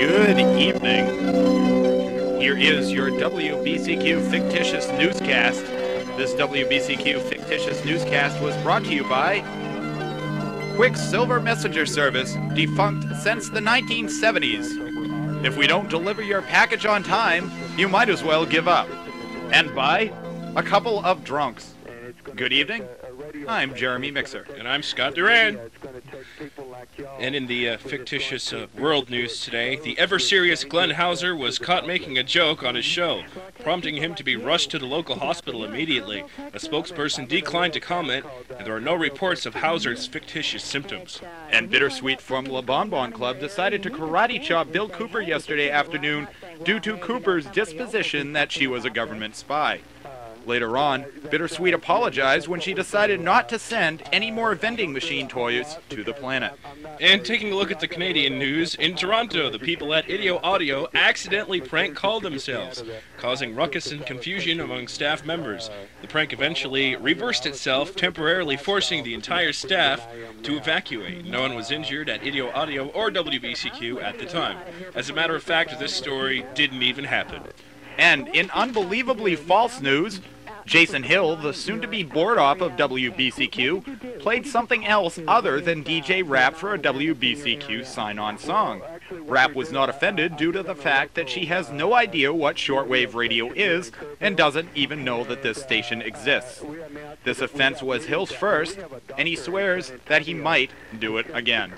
Good evening. Here is your WBCQ Fictitious Newscast. This WBCQ Fictitious Newscast was brought to you by Quicksilver Messenger Service, defunct since the 1970s. If we don't deliver your package on time, you might as well give up. And by a couple of drunks. Good evening. I'm Jeremy Mixer. And I'm Scott Duran. And in the fictitious world news today, the ever-serious Glenn Hauser was caught making a joke on his show, prompting him to be rushed to the local hospital immediately. A spokesperson declined to comment, and there are no reports of Hauser's fictitious symptoms. And Bittersweet from La Bon Bon Club decided to karate chop Bill Cooper yesterday afternoon due to Cooper's disposition that she was a government spy. Later on, Bittersweet apologized when she decided not to send any more vending machine toys to the planet. And taking a look at the Canadian news, in Toronto, the people at Idio Audio accidentally prank called themselves, causing ruckus and confusion among staff members. The prank eventually reversed itself, temporarily forcing the entire staff to evacuate. No one was injured at Idio Audio or WBCQ at the time. As a matter of fact, this story didn't even happen. And in unbelievably false news, Jason Hill, the soon-to-be board op of WBCQ, played something else other than DJ rap for a WBCQ sign-on song. Rap was not offended due to the fact that she has no idea what shortwave radio is and doesn't even know that this station exists. This offense was Hill's first, and he swears that he might do it again.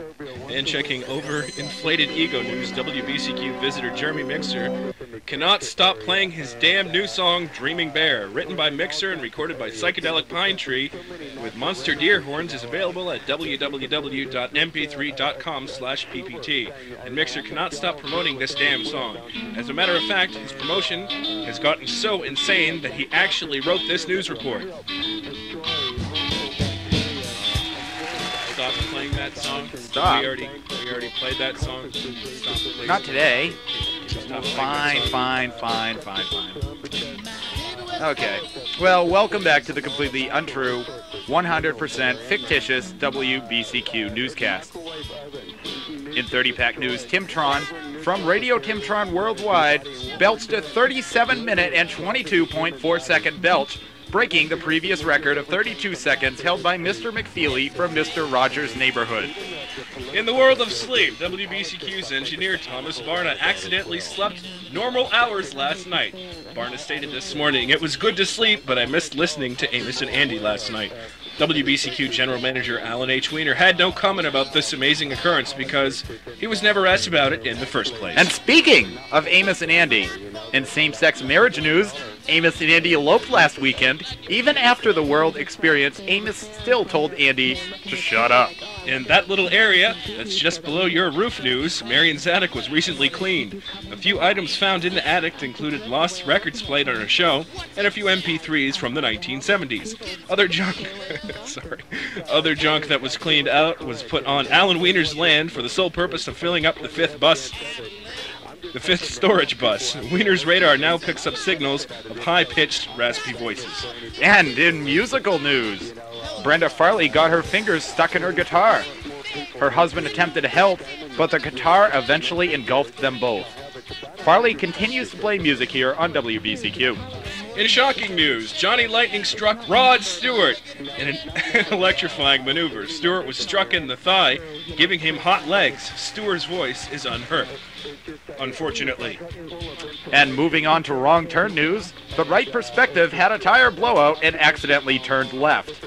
And checking overinflated ego news, WBCQ visitor Jeremy Mixer cannot stop playing his damn new song, Dreaming Bear. Written by Mixer and recorded by Psychedelic Pine Tree with Monster Deer Horns is available at www.mp3.com/ppt. And Mixer cannot stop promoting this damn song. As a matter of fact, his promotion has gotten so insane that he actually wrote this news report. Stop playing that song. Stop. We already played that song. Stop, please. Not today. Stop Fine. Okay. Well, welcome back to the completely untrue, 100% fictitious WBCQ newscast. In 30-pack news, Timtron from Radio Timtron Worldwide belched a 37-minute and 22.4-second belch, breaking the previous record of 32 seconds held by Mr. McFeely from Mr. Rogers' Neighborhood. In the world of sleep, WBCQ's engineer Thomas Barna accidentally slept normal hours last night. Barna stated this morning, "It was good to sleep, but I missed listening to Amos and Andy last night." WBCQ General Manager Allan H. Weiner had no comment about this amazing occurrence because he was never asked about it in the first place. And speaking of Amos and Andy, in same-sex marriage news, Amos and Andy eloped last weekend. Even after the world experience, Amos still told Andy to shut up. In that little area that's just below your roof news, Marion's attic was recently cleaned. A few items found in the attic included lost records played on her show and a few MP3s from the 1970s. Other junk that was cleaned out was put on Alan Weiner's land for the sole purpose of filling up the fifth storage bus. Weiner's radar now picks up signals of high-pitched, raspy voices. And in musical news, Brenda Farley got her fingers stuck in her guitar. Her husband attempted to help, but the guitar eventually engulfed them both. Farley continues to play music here on WBCQ. In shocking news, Johnny Lightning struck Rod Stewart in an electrifying maneuver. Stewart was struck in the thigh, giving him hot legs. Stewart's voice is unhurt, unfortunately. And moving on to wrong turn news, the right perspective had a tire blowout and accidentally turned left.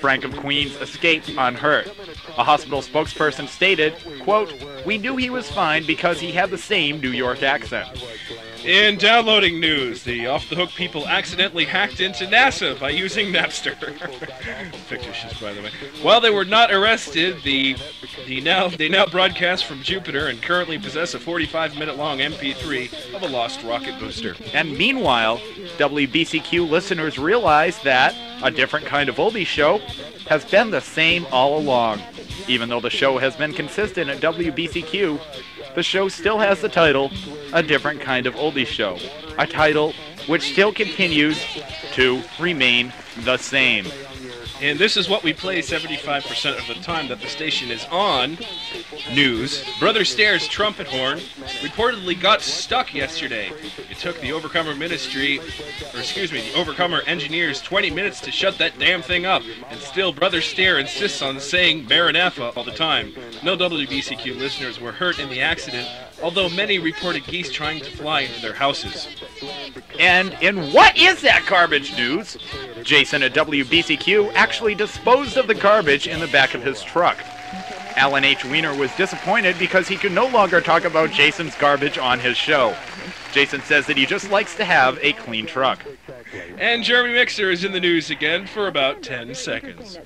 Frank of Queens escaped unhurt. A hospital spokesperson stated, quote, "We knew he was fine because he had the same New York accent." In downloading news, the off-the-hook people accidentally hacked into NASA by using Napster. Fictitious, by the way. While they were not arrested, they now broadcast from Jupiter and currently possess a 45-minute-long MP3 of a lost rocket booster. And meanwhile, WBCQ listeners realize that a different kind of oldie show has been the same all along. Even though the show has been consistent at WBCQ, the show still has the title, A Different Kind of Oldie Show, a title which still continues to remain the same. And this is what we play 75% of the time that the station is on. News. Brother Stair's trumpet horn reportedly got stuck yesterday. It took the Overcomer Overcomer engineers 20 minutes to shut that damn thing up, and still Brother Stair insists on saying Maranatha all the time. No WBCQ listeners were hurt in the accident, although many reported geese trying to fly into their houses. And in What Is That Garbage news, Jason at WBCQ actually disposed of the garbage in the back of his truck. Allan H. Weiner was disappointed because he could no longer talk about Jason's garbage on his show. Jason says that he just likes to have a clean truck. And Jeremy Mixer is in the news again for about 10 seconds.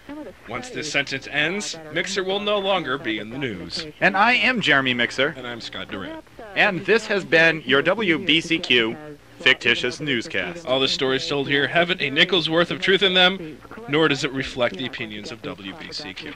Once this sentence ends, Mixer will no longer be in the news. And I am Jeremy Mixer. And I'm Scott Duran. And this has been your WBCQ Fictitious Newscast. All the stories told here haven't a nickel's worth of truth in them, nor does it reflect the opinions of WBCQ.